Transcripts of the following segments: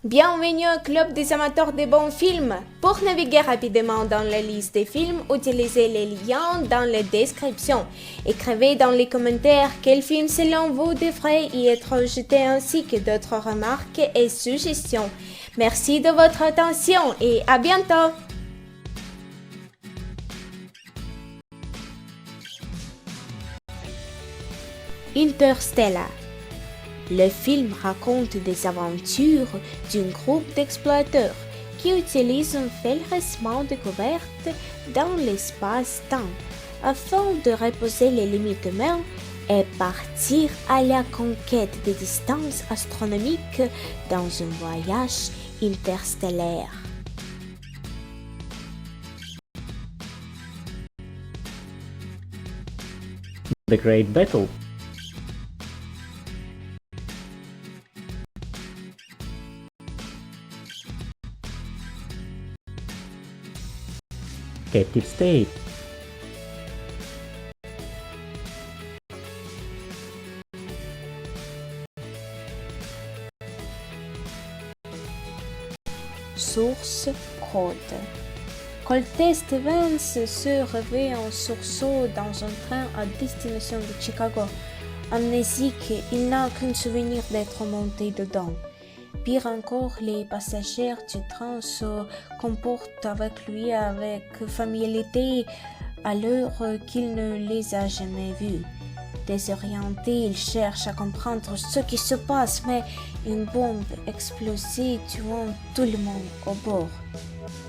Bienvenue au club des amateurs de bons films. Pour naviguer rapidement dans la liste des films, utilisez les liens dans la description. Écrivez dans les commentaires quel film selon vous devrait y être jeté ainsi que d'autres remarques et suggestions. Merci de votre attention et à bientôt. Interstellar. Le film raconte des aventures d'un groupe d'explorateurs qui utilisent un fraîchement découverte dans l'espace-temps afin de reposer les limites humaines et partir à la conquête des distances astronomiques dans un voyage interstellaire. The Great Battle. Captive State. Source code. Colté Stevens se réveille en sursaut dans un train à destination de Chicago. Amnésique, il n'a qu'un souvenir d'être monté dedans. Pire encore, les passagers du train se comportent avec lui avec familiarité alors qu'il ne les a jamais vus. Désorienté, il cherche à comprendre ce qui se passe, mais une bombe explose tuant tout le monde au bord.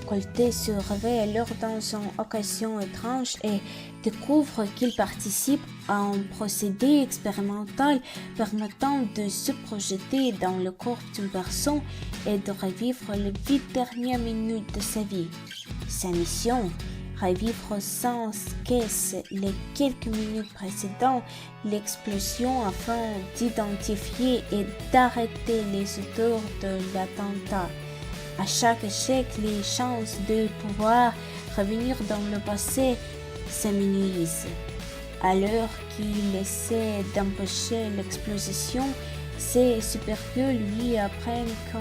Colté se réveille alors dans une occasion étrange et découvre qu'il participe à un procédé expérimental permettant de se projeter dans le corps d'une personne et de revivre les 8 dernières minutes de sa vie. Sa mission, revivre sans cesse les quelques minutes précédant l'explosion afin d'identifier et d'arrêter les auteurs de l'attentat. À chaque échec, les chances de pouvoir revenir dans le passé s'amenuisent. Alors qu'il essaie d'empêcher l'explosion, ses supérieurs lui apprennent qu'un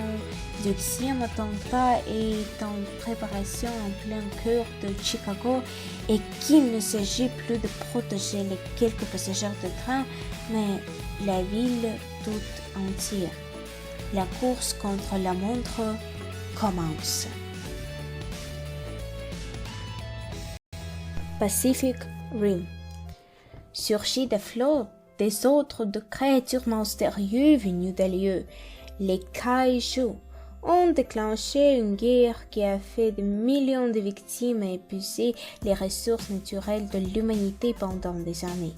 deuxième attentat est en préparation en plein cœur de Chicago et qu'il ne s'agit plus de protéger les quelques passagers de train, mais la ville toute entière. La course contre la montre commence. Pacific Rim. Surgit des flots, des autres de créatures mystérieuses venues d'ailleurs, les kaiju ont déclenché une guerre qui a fait des millions de victimes et épuisé les ressources naturelles de l'humanité pendant des années.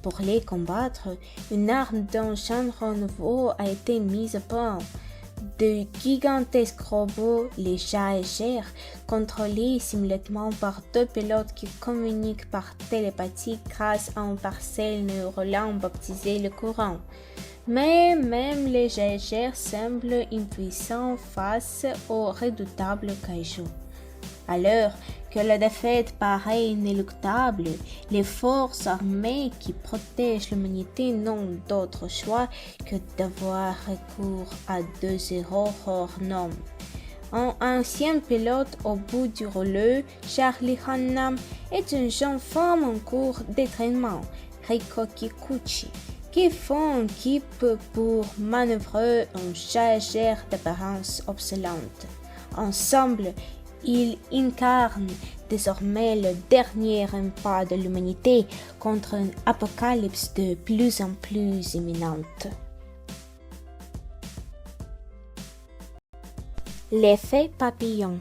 Pour les combattre, une arme d'un genre nouveau a été mise à point. De gigantesques robots, les Jaeger, contrôlés simultanément par 2 pilotes qui communiquent par télépathie grâce à un parcelle neuronal baptisé le courant. Mais même les Jaeger semblent impuissants face aux redoutables kaiju. Alors que la défaite paraît inéluctable, les forces armées qui protègent l'humanité n'ont d'autre choix que d'avoir recours à 2 héros hors normes. Un ancien pilote au bout du rouleau, Charlie Hunnam, est une jeune femme en cours d'entraînement, Riko Kikuchi, qui font équipe pour manœuvrer un Jaeger d'apparence obsolète. Ensemble, ils incarnent désormais le dernier rempart de l'humanité contre un apocalypse de plus en plus imminente. L'effet papillon.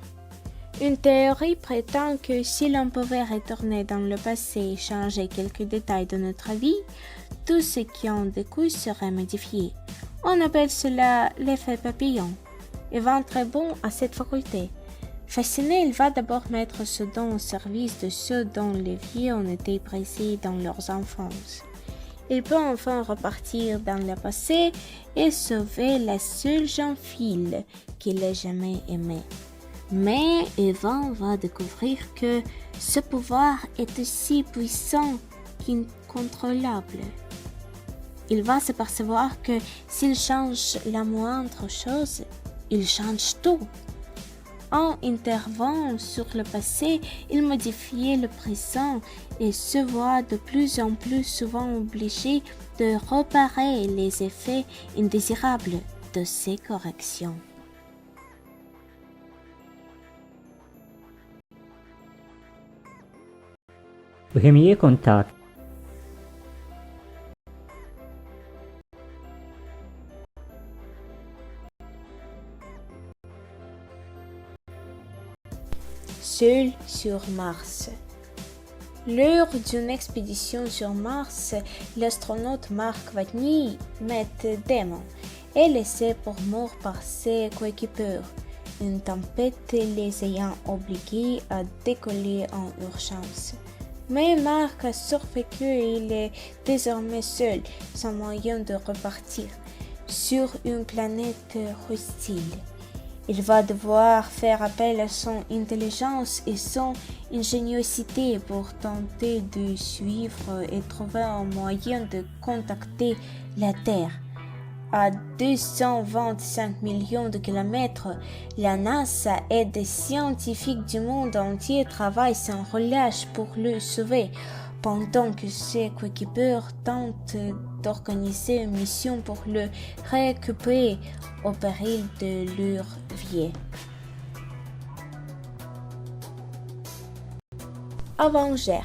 Une théorie prétend que si l'on pouvait retourner dans le passé et changer quelques détails de notre vie, tout ce qui en découle serait modifié. On appelle cela l'effet papillon. Evan très bon à cette faculté. Fasciné, il va d'abord mettre ce don au service de ceux dont les vies ont été brisées dans leur enfance. Il peut enfin repartir dans le passé et sauver la seule jeune fille qu'il ait jamais aimée. Mais Evan va découvrir que ce pouvoir est aussi puissant qu'incontrôlable. Il va s'apercevoir que s'il change la moindre chose, il change tout. En intervenant sur le passé, il modifie le présent et se voit de plus en plus souvent obligé de réparer les effets indésirables de ces corrections. Premier contact. Seul sur Mars. Lors d'une expédition sur Mars, l'astronaute Mark Watney met Damon est laissé pour mort par ses coéquipiers, une tempête les ayant obligés à décoller en urgence. Mais Mark a survécu et il est désormais seul, sans moyen de repartir, sur une planète hostile. Il va devoir faire appel à son intelligence et son ingéniosité pour tenter de suivre et trouver un moyen de contacter la Terre. À 225 millions de kilomètres, la NASA et des scientifiques du monde entier travaillent sans relâche pour le sauver, pendant que ses coéquipiers tentent d'organiser une mission pour le récupérer au péril de leur vie. Avenger.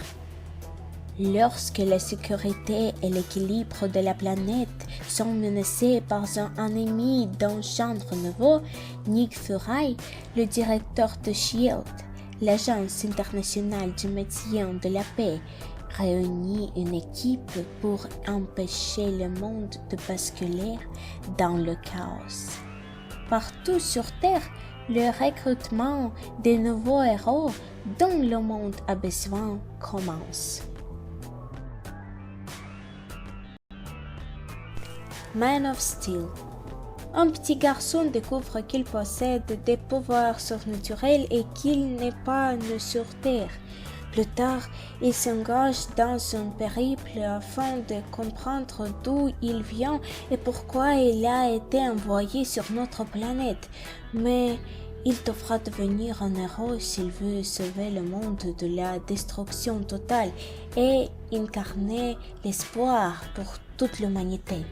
Lorsque la sécurité et l'équilibre de la planète sont menacés par un ennemi d'un genre nouveau, Nick Fury, le directeur de SHIELD, l'agence internationale du maintien de la paix, réunit une équipe pour empêcher le monde de basculer dans le chaos. Partout sur Terre, le recrutement des nouveaux héros dont le monde a besoin commence. Man of Steel. Un petit garçon découvre qu'il possède des pouvoirs surnaturels et qu'il n'est pas né sur Terre. Plus tard, il s'engage dans un périple afin de comprendre d'où il vient et pourquoi il a été envoyé sur notre planète. Mais il devra devenir un héros s'il veut sauver le monde de la destruction totale et incarner l'espoir pour toute l'humanité.